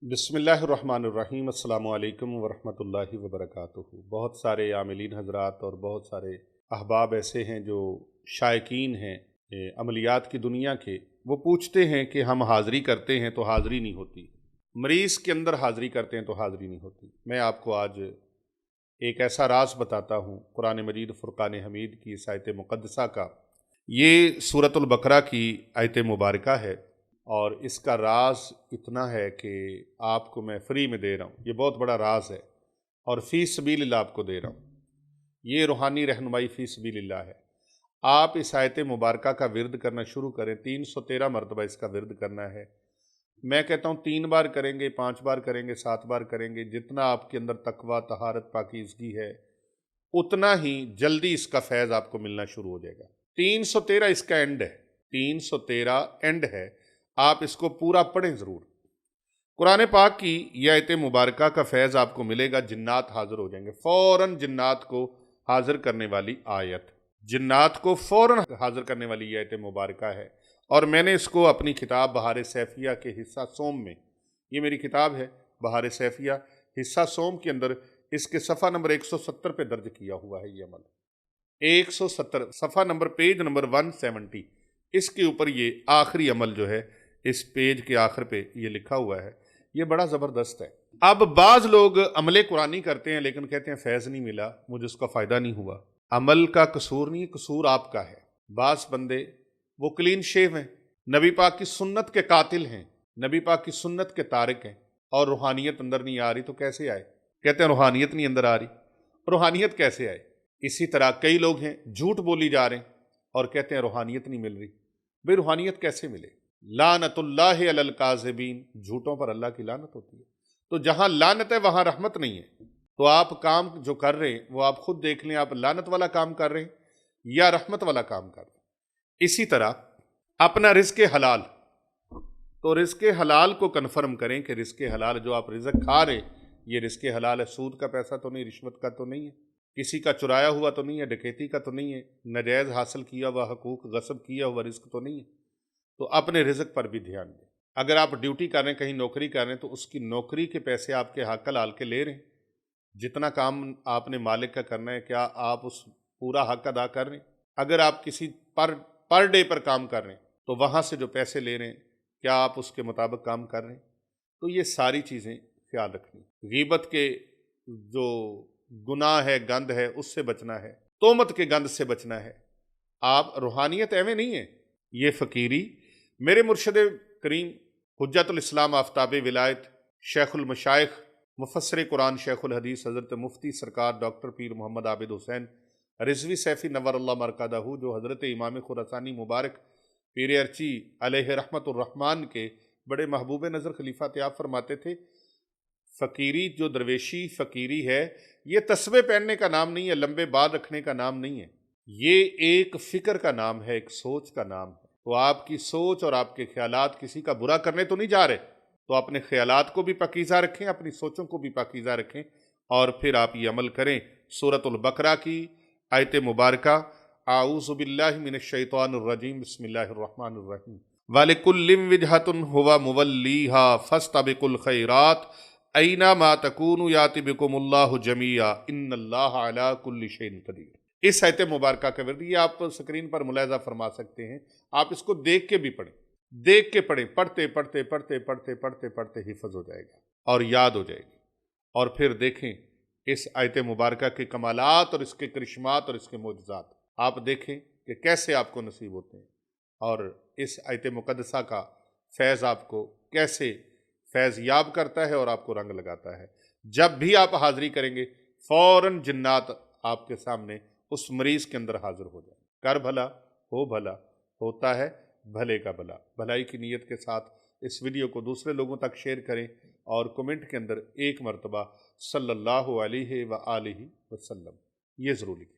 बिस्मिल्लाहिर्रहमानिर्रहीम। अस्सलामु अलैकुम वरहमतुल्लाहि वबरकातुहू। बहुत सारे आमिलीन हजरात और बहुत सारे अहबाब ऐसे हैं जो शायकीन हैं अमलियात की दुनिया के, वो पूछते हैं कि हम हाज़री करते हैं तो हाज़री नहीं होती, मरीज़ के अंदर हाज़री करते हैं तो हाज़री नहीं होती। मैं आपको आज एक ऐसा राज बताता हूँ कुरान मजीद फ़ुरक़ान हमीद की इस आयत मुक़द्दसा का। ये सूरतुल बकरा की आयत मुबारका है और इसका राज इतना है कि आपको मैं फ्री में दे रहा हूँ। ये बहुत बड़ा राज है और फ़ी सबीलिल्लाह आपको दे रहा हूँ। ये रूहानी रहनुमाई फ़ी सबीलिल्लाह है। आप इस आयत मुबारका का विर्द करना शुरू करें। 313 मरतबा इसका विर्द करना है। मैं कहता हूँ 3 बार करेंगे, 5 बार करेंगे, 7 बार करेंगे, जितना आपके अंदर तकवा, तहारत, पाकीज़गी है, उतना ही जल्दी इसका फैज़ आपको मिलना शुरू हो जाएगा। 313 इसका एंड है, 313 एंड है। आप इसको पूरा पढ़ें ज़रूर। कुरान पाक की यह आयत मुबारका का फैज़ आपको मिलेगा, जिन्नात हाज़िर हो जाएंगे। फ़ौरन जिन्नात को हाज़िर करने वाली आयत, जिन्नात को फ़ौरन हाज़िर करने वाली यह आयत मुबारका है। और मैंने इसको अपनी किताब बहार सैफिया के हिस्सा सोम में, ये मेरी किताब है बहार सैफिया हिस्सा सोम के अंदर, इसके सफ़ा नंबर 170 पे दर्ज किया हुआ है। ये अमल 170 सफ़ा नंबर, पेज नंबर 170, इसके ऊपर ये आखिरी अमल जो है, इस पेज के आखिर पे ये लिखा हुआ है। ये बड़ा ज़बरदस्त है। अब बाज़ लोग अमले कुरानी करते हैं लेकिन कहते हैं फैज़ नहीं मिला, मुझे उसका फ़ायदा नहीं हुआ। अमल का कसूर नहीं, कसूर आपका है। बाज़ बंदे वो क्लीन शेव हैं, नबी पाक की सुन्नत के कातिल हैं, नबी पाक की सुन्नत के तारिक हैं, और रूहानियत अंदर नहीं आ रही। तो कैसे आए? कहते हैं रूहानियत नहीं अंदर आ रही। रूहानियत कैसे आए? इसी तरह कई लोग हैं झूठ बोली जा रहे हैं और कहते हैं रूहानियत नहीं मिल रही। भाई रूहानियत कैसे मिले? लानतुल्लाहि अलल काज़िबीन, झूठों पर अल्लाह की लानत होती है। तो जहां लानत है वहां रहमत नहीं है। तो आप काम जो कर रहे हैं वो आप खुद देख लें, आप लानत वाला काम कर रहे हैं या रहमत वाला काम कर रहे हैं। इसी तरह अपना रिज़्क़ हलाल, तो रिज़्क़ हलाल को कन्फर्म करें कि रिज़्क़ हलाल जो आप रिज़्क़ खा रहे हैं, ये रिज़्क़ हलाल है। सूद का पैसा तो नहीं, रिश्वत का तो नहीं है, किसी का चुराया हुआ तो नहीं है, डकैती का तो नहीं है, नाजायज़ हासिल किया हुआ हकूक़, गस्ब किया हुआ रिज़्क़ तो नहीं है। तो अपने रिज़्क़ पर भी ध्यान दें। अगर आप ड्यूटी कर रहे हैं, कहीं नौकरी कर रहे हैं, तो उसकी नौकरी के पैसे आपके हक़ हलाल के ले रहे हैं। जितना काम आपने मालिक का करना है, क्या आप उस पूरा हक़ अदा कर रहे हैं? अगर आप किसी पर डे पर काम कर रहे हैं तो वहाँ से जो पैसे ले रहे हैं, क्या आप उसके मुताबिक काम कर रहे हैं? तो ये सारी चीज़ें ख्याल रखनी। गीबत के जो गुनाह है, गंद है, उससे बचना है। तोहमत के गंद से बचना है। आप रूहानियत एवं नहीं है, ये फ़कीरी। मेरे मुर्शद करीम हुज्जतुल इस्लाम आफ्ताब विलायत शेखुल मशाइख मुफस्सिर कुरान शेखुल हदीस हज़रत मुफ्ती सरकार डॉक्टर पीर मोहम्मद आबिद हुसैन रिज़वी सैफ़ी नव्वरल्लाह मरकदहू, जो हज़रत इमाम खुरासानी मुबारक पीर अर्ची अलैहि रहमतुर रहमान के बड़े महबूब नज़र खलीफा थे, आप फरमाते थे फ़कीरी जो दरवेशी फ़कीरी है, ये तस्बे पहनने का नाम नहीं है, लंबे बाल रखने का नाम नहीं है, ये एक फ़िक्र का नाम है, एक सोच का नाम है। तो आपकी सोच और आपके ख्यालात किसी का बुरा करने तो नहीं जा रहे, तो अपने ख्यालात को भी पाकीज़ा रखें, अपनी सोचों को भी पाकीज़ा रखें और फिर आप ये अमल करें। सूरतुल बकरा की आयत मुबारका, आऊज़ु बिल्लाहि मिनश शैतानिर रजीम, बिस्मिल्लाहिर रहमानिर रहीम, वलिकुल्लिम विजहतुन हुवा मुवल्लीहा फस्तबिकुल खैरात ऐना मा तकूनु याति बिकुमुल्लाहु जमीआ इन्नल्लाहा अला कुल्लि शैइन कदीर। इस आयत मुबारका का वर्द, ये आप स्क्रीन पर मुलाहिज़ा फरमा सकते हैं। आप इसको देख के भी पढ़ें, देख के पढ़ें, पढ़ते पढ़ते पढ़ते पढ़ते पढ़ते पढ़ते हिफ्ज़ हो जाएगा और याद हो जाएगी। और फिर देखें इस आयत मुबारका के कमालात और इसके करिश्मात और इसके मोजज़ात, आप देखें कि कैसे आपको नसीब होते हैं और इस आयत मुक़द्दसा का फैज़ आपको कैसे फैज़ याब करता है और आपको रंग लगाता है। जब भी आप हाज़री करेंगे, फ़ौरन जिन्नात आपके सामने उस मरीज़ के अंदर हाज़िर हो जाए। कर भला हो भला, होता है भले का भला। भलाई की नीयत के साथ इस वीडियो को दूसरे लोगों तक शेयर करें और कमेंट के अंदर एक मरतबा सल्लल्लाहु अलैहि व आलिहि वसल्लम ये ज़रूर लिखें।